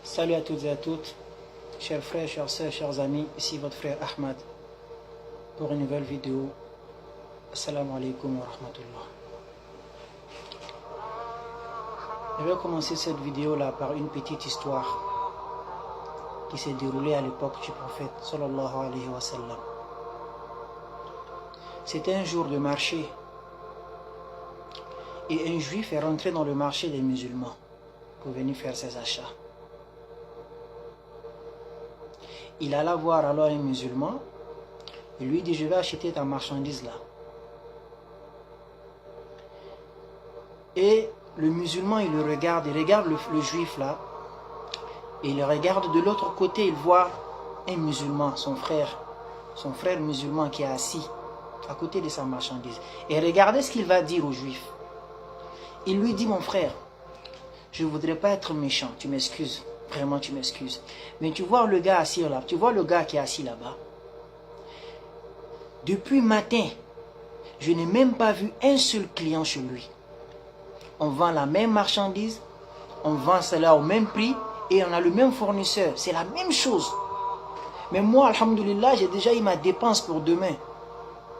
Salut à toutes et à toutes, chers frères, chères sœurs, chers amis, ici votre frère Ahmad pour une nouvelle vidéo. Assalamu alaikum wa rahmatullah. Je vais commencer cette vidéo là par une petite histoire qui s'est déroulée à l'époque du prophète sallallahu alayhi wa sallam. C'était un jour de marché et un juif est rentré dans le marché des musulmans pour venir faire ses achats. Il alla voir alors un musulman et lui dit: je vais acheter ta marchandise là. Et le musulman il regarde le juif là, et il regarde de l'autre côté, il voit un musulman, son frère musulman qui est assis à côté de sa marchandise. Et regardez ce qu'il va dire au juif. Il lui dit: mon frère, je ne voudrais pas être méchant, tu m'excuses. Vraiment, tu m'excuses. Mais tu vois le gars assis là, tu vois le gars qui est assis là-bas. Depuis matin, je n'ai même pas vu un seul client chez lui. On vend la même marchandise, on vend cela au même prix et on a le même fournisseur. C'est la même chose. Mais moi, alhamdoulilah, j'ai déjà eu ma dépense pour demain.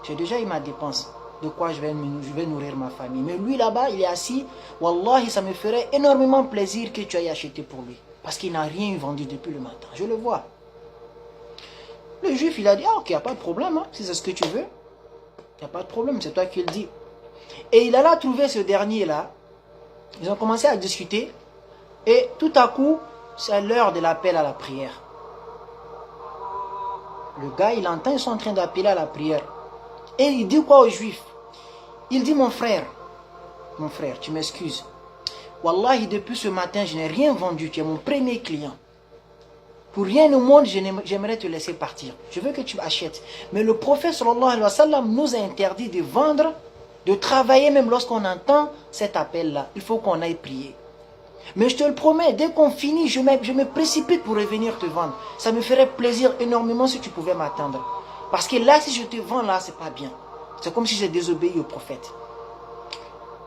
J'ai déjà eu ma dépense. De quoi je vais nourrir ma famille. Mais lui là-bas, il est assis. Wallahi, ça me ferait énormément plaisir que tu ailles acheter pour lui. Parce qu'il n'a rien vendu depuis le matin. Je le vois. Le juif, il a dit: ah ok, il n'y a pas de problème. Hein, si c'est ce que tu veux. Il n'y a pas de problème, c'est toi qui le dis. Et il alla trouver ce dernier-là. Ils ont commencé à discuter. Et tout à coup, c'est l'heure de l'appel à la prière. Le gars, il entend, ils sont en train d'appeler à la prière. Et il dit quoi au juif? Il dit: mon frère, tu m'excuses. Wallahi, depuis ce matin, je n'ai rien vendu. Tu es mon premier client. Pour rien au monde, j'aimerais te laisser partir. Je veux que tu achètes. Mais le prophète sallallahu alayhi wa sallam nous a interdit de vendre, de travailler même lorsqu'on entend cet appel-là. Il faut qu'on aille prier. Mais je te le promets, dès qu'on finit, je me précipite pour revenir te vendre. Ça me ferait plaisir énormément si tu pouvais m'attendre. Parce que là, si je te vends là, c'est pas bien. C'est comme si j'ai désobéi au prophète.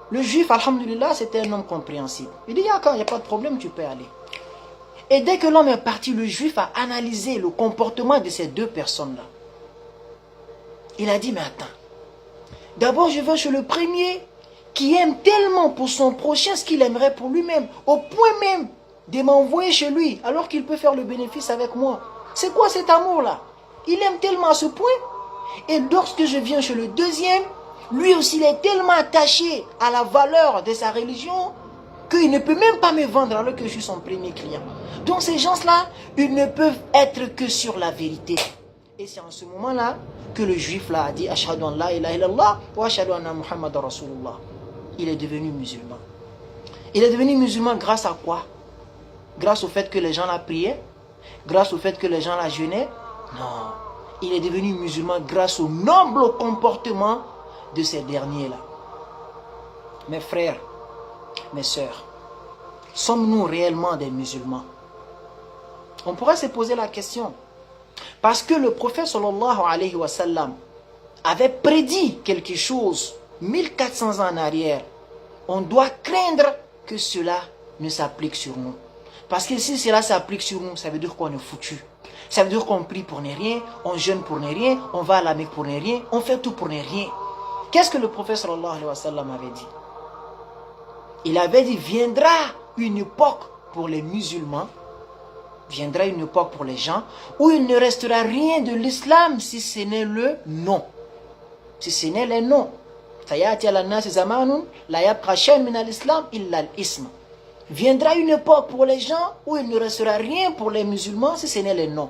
Le juif, alhamdulillah, c'était un homme compréhensible. Il dit: d'accord, il n'y a pas de problème, tu peux aller. Et dès que l'homme est parti, le juif a analysé le comportement de ces deux personnes-là. Il a dit: mais attends, d'abord je vais chez le premier qui aime tellement pour son prochain ce qu'il aimerait pour lui-même, au point même de m'envoyer chez lui, alors qu'il peut faire le bénéfice avec moi. C'est quoi cet amour-là? Il aime tellement à ce point. Et lorsque je viens chez le deuxième, lui aussi il est tellement attaché à la valeur de sa religion qu'il ne peut même pas me vendre alors que je suis son premier client. Donc ces gens-là, ils ne peuvent être que sur la vérité. Et c'est en ce moment-là que le juif là a dit: Ashhadu an la ilaha illallah wa ashhadu anna Muhammadan Rasulullah. Il est devenu musulman. Il est devenu musulman grâce à quoi? Grâce au fait que les gens la priaient? Grâce au fait que les gens la jeûnaient? Non. Il est devenu musulman grâce au noble comportement de ces derniers-là. Mes frères, mes sœurs, sommes-nous réellement des musulmans? On pourrait se poser la question. Parce que le prophète sallallahu alayhi wa sallam avait prédit quelque chose 1400 ans en arrière. On doit craindre que cela ne s'applique sur nous. Parce que si cela s'applique sur nous, ça veut dire qu'on est foutu. Ça veut dire qu'on prie pour ne rien, on jeûne pour ne rien, on va à la Mecque pour ne rien, on fait tout pour ne rien. Qu'est-ce que le prophète sallallahu alayhi wa sallam avait dit? Il avait dit: viendra une époque pour les musulmans, viendra une époque pour les gens, où il ne restera rien de l'islam si ce n'est le nom. Si ce n'est le nom. Viendra une époque pour les gens où il ne restera rien pour les musulmans si ce n'est les noms.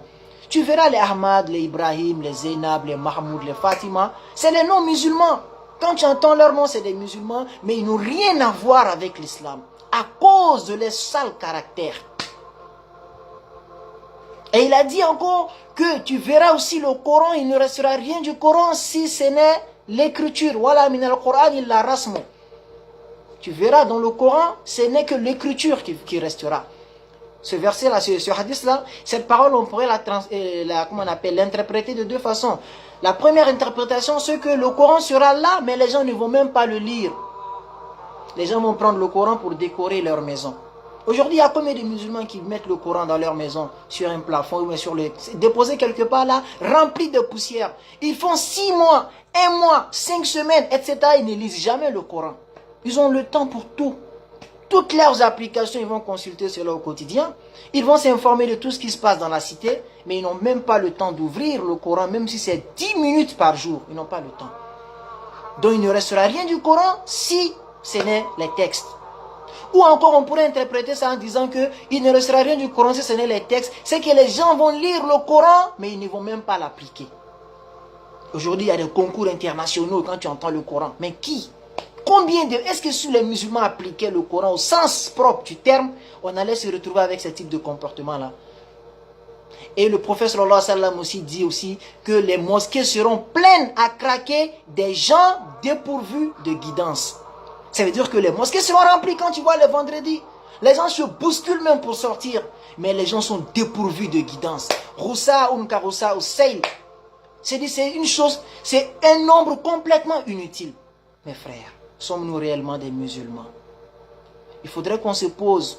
Tu verras les Ahmad, les Ibrahim, les Zainab, les Mahmoud, les Fatima. C'est les noms musulmans. Quand tu entends leur nom, c'est des musulmans, mais ils n'ont rien à voir avec l'islam. À cause de leurs sales caractères. Et il a dit encore que tu verras aussi le Coran, il ne restera rien du Coran si ce n'est l'écriture. Voilà min al-Quran illa rasmu. Tu verras dans le Coran, ce n'est que l'écriture qui restera. Ce verset-là, ce hadith-là, cette parole, on pourrait l'interpréter de deux façons. La première interprétation, c'est que le Coran sera là, mais les gens ne vont même pas le lire. Les gens vont prendre le Coran pour décorer leur maison. Aujourd'hui, il y a combien de musulmans qui mettent le Coran dans leur maison, sur un plafond, ou sur le... déposé quelque part là, rempli de poussière. Ils font 6 mois, 1 mois, 5 semaines, etc. Ils ne lisent jamais le Coran. Ils ont le temps pour tout. Toutes leurs applications, ils vont consulter cela au quotidien. Ils vont s'informer de tout ce qui se passe dans la cité, mais ils n'ont même pas le temps d'ouvrir le Coran, même si c'est 10 minutes par jour. Ils n'ont pas le temps. Donc il ne restera rien du Coran si ce n'est les textes. Ou encore on pourrait interpréter ça en disant que il ne restera rien du Coran si ce n'est les textes. C'est que les gens vont lire le Coran, mais ils ne vont même pas l'appliquer. Aujourd'hui, il y a des concours internationaux quand tu entends le Coran. Mais qui? Combien de... Est-ce que si les musulmans appliquaient le Coran au sens propre du terme, on allait se retrouver avec ce type de comportement-là? Et le prophète sallallahu alayhi wa sallam aussi dit aussi que les mosquées seront pleines à craquer des gens dépourvus de guidance. Ça veut dire que les mosquées seront remplies quand tu vois le vendredi. Les gens se bousculent même pour sortir, mais les gens sont dépourvus de guidance. Roussa ou Mkaroussa ou Seil. C'est une chose, c'est un nombre complètement inutile. Mes frères, sommes-nous réellement des musulmans? Il faudrait qu'on se pose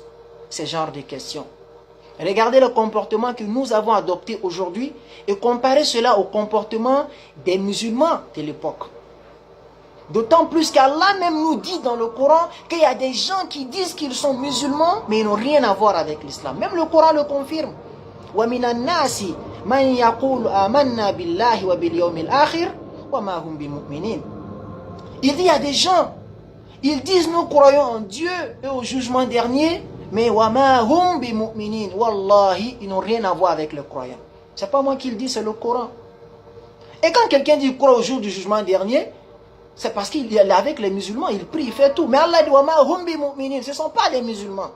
ce genre de questions. Regardez le comportement que nous avons adopté aujourd'hui et comparez cela au comportement des musulmans de l'époque. D'autant plus qu'Allah même nous dit dans le Coran qu'il y a des gens qui disent qu'ils sont musulmans mais ils n'ont rien à voir avec l'islam. Même le Coran le confirme. وَمِنَ النَّاسِ مَنْ يَقُولُ آمَنَّا بِاللَّهِ وَبِالْيَوْمِ الْآخِرِ وَمَا هُمْ بِمُؤْمِنِينَ. Il dit il y a des gens, ils disent nous croyons en Dieu et au jugement dernier, mais وَمَا هُمْ بِمُؤْمِنِينَ. Wallahi, ils n'ont rien à voir avec le croyant. C'est pas moi qui le dis, c'est le Coran. Et quand quelqu'un dit qu'il croit au jour du jugement dernier, c'est parce qu'il est avec les musulmans, il prie, il fait tout. Mais Allah dit وَمَا هُمْ بِمُؤْمِنِينَ. Ce ne sont pas des musulmans.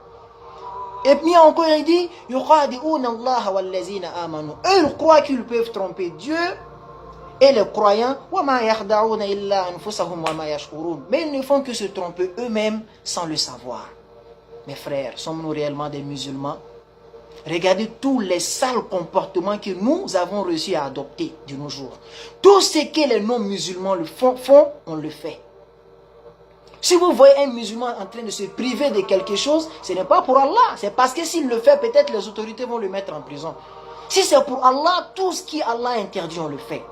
Et puis encore il dit يُخَادِعُونَ اللَّهَ وَالَّذِينَ آمَنُوا. Eux ils croient qu'ils peuvent tromper Dieu et les croyants وَمَا يَخْدَعُونَ إِلَّا أَنفُسَهُمْ وَمَا يَشْعُرُونَ. Mais ils ne font que se tromper eux-mêmes sans le savoir. Mes frères, sommes-nous réellement des musulmans? Regardez tous les sales comportements que nous avons réussi à adopter de nos jours. Tout ce que les non-musulmans font, on le fait. Si vous voyez un musulman en train de se priver de quelque chose, ce n'est pas pour Allah. C'est parce que s'il le fait, peut-être les autorités vont le mettre en prison. Si c'est pour Allah, tout ce qui Allah interdit, on le fait.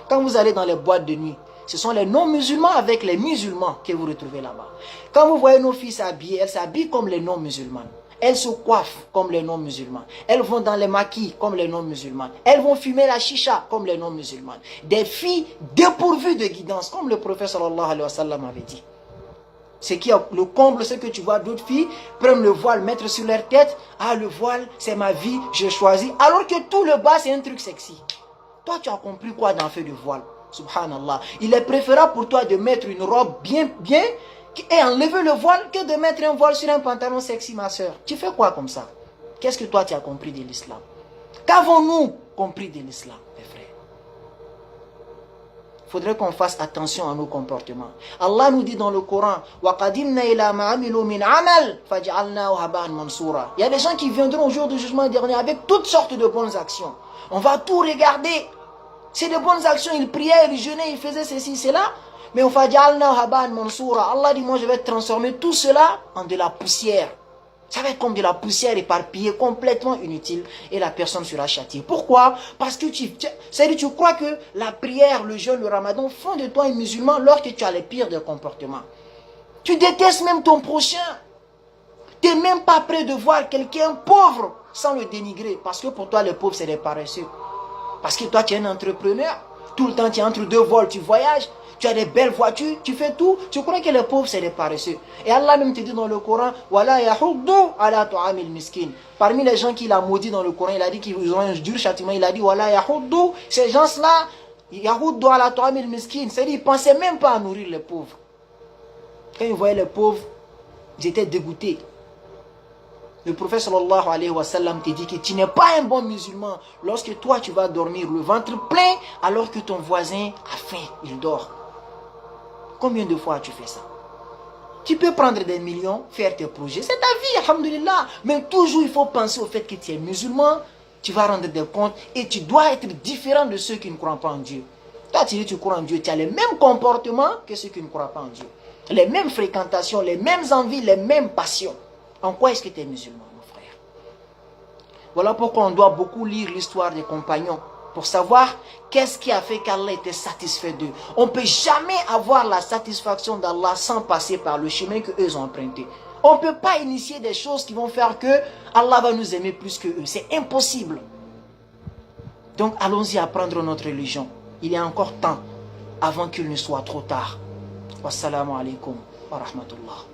Quand vous allez dans les boîtes de nuit, ce sont les non-musulmans avec les musulmans que vous retrouvez là-bas. Quand vous voyez nos filles s'habiller, elles s'habillent comme les non-musulmans. Elles se coiffent comme les non-musulmans. Elles vont dans les maquis comme les non-musulmans. Elles vont fumer la chicha comme les non-musulmans. Des filles dépourvues de guidance, comme le prophète sallallahu alayhi wa sallam avait dit. Ce qui est le comble, c'est que tu vois d'autres filles prendre le voile, mettre sur leur tête. Ah, le voile, c'est ma vie, je choisis. Alors que tout le bas, c'est un truc sexy. Toi, tu as compris quoi dans le fait de voile? Subhanallah. Il est préférable pour toi de mettre une robe bien, et enlever le voile que de mettre un voile sur un pantalon sexy, ma soeur. Tu fais quoi comme ça? Qu'est-ce que toi, tu as compris de l'islam? Qu'avons-nous compris de l'islam, mes frères? Il faudrait qu'on fasse attention à nos comportements. Allah nous dit dans le Coran, وَقَدِمْنَا إِلَى مَا عَمِلُوا مِنْ عَمَلٍ فَجَعَلْنَاهُ هَبَاءً مَنْصُورًا. Il y a des gens qui viendront au jour du jugement dernier avec toutes sortes de bonnes actions. On va tout regarder. C'est de bonnes actions, ils priaient, ils jeûnaient, ils faisaient ceci, cela. Mais on فَجَعَلْنَاهُ هَبَاءً مَنْصُورًا. Allah dit, moi je vais transformer tout cela en de la poussière. Ça va être comme de la poussière éparpillée, complètement inutile, et la personne sera châtiée. Pourquoi? Parce que tu crois que la prière, le jeûne, le ramadan font de toi un musulman lorsque tu as les pires des comportements. Tu détestes même ton prochain. Tu n'es même pas prêt de voir quelqu'un pauvre sans le dénigrer. Parce que pour toi, les pauvres, c'est des paresseux. Parce que toi, tu es un entrepreneur. Tout le temps, tu es entre deux vols, tu voyages. Tu as des belles voitures, tu fais tout. Tu crois que les pauvres, c'est des paresseux. Et Allah même te dit dans le Coran, Wala yahuddu ala tu'amil miskin. Parmi les gens qu'il a maudit dans le Coran, il a dit qu'ils ont un dur châtiment. Il a dit, Wala yahuddu. Ces gens-là, yahuddu ala tu'amil miskin. C'est-à-dire, ils ne pensaient même pas à nourrir les pauvres. Quand ils voyaient les pauvres, ils étaient dégoûtés. Le prophète sallallahu alayhi wa sallam te dit que tu n'es pas un bon musulman lorsque toi tu vas dormir le ventre plein alors que ton voisin a faim, il dort. Combien de fois tu fais ça? Tu peux prendre des millions, faire tes projets, c'est ta vie, alhamdulillah. Mais toujours il faut penser au fait que tu es musulman, tu vas rendre des comptes et tu dois être différent de ceux qui ne croient pas en Dieu. Toi tu dis tu crois en Dieu, tu as les mêmes comportements que ceux qui ne croient pas en Dieu. Les mêmes fréquentations, les mêmes envies, les mêmes passions. En quoi est-ce que tu es musulman, mon frère? Voilà pourquoi on doit beaucoup lire l'histoire des compagnons pour savoir qu'est-ce qui a fait qu'Allah était satisfait d'eux. On ne peut jamais avoir la satisfaction d'Allah sans passer par le chemin qu'eux ont emprunté. On ne peut pas initier des choses qui vont faire que Allah va nous aimer plus que eux. C'est impossible. Donc allons-y apprendre notre religion. Il y a encore temps avant qu'il ne soit trop tard. Wassalamu alaikum wa rahmatullah.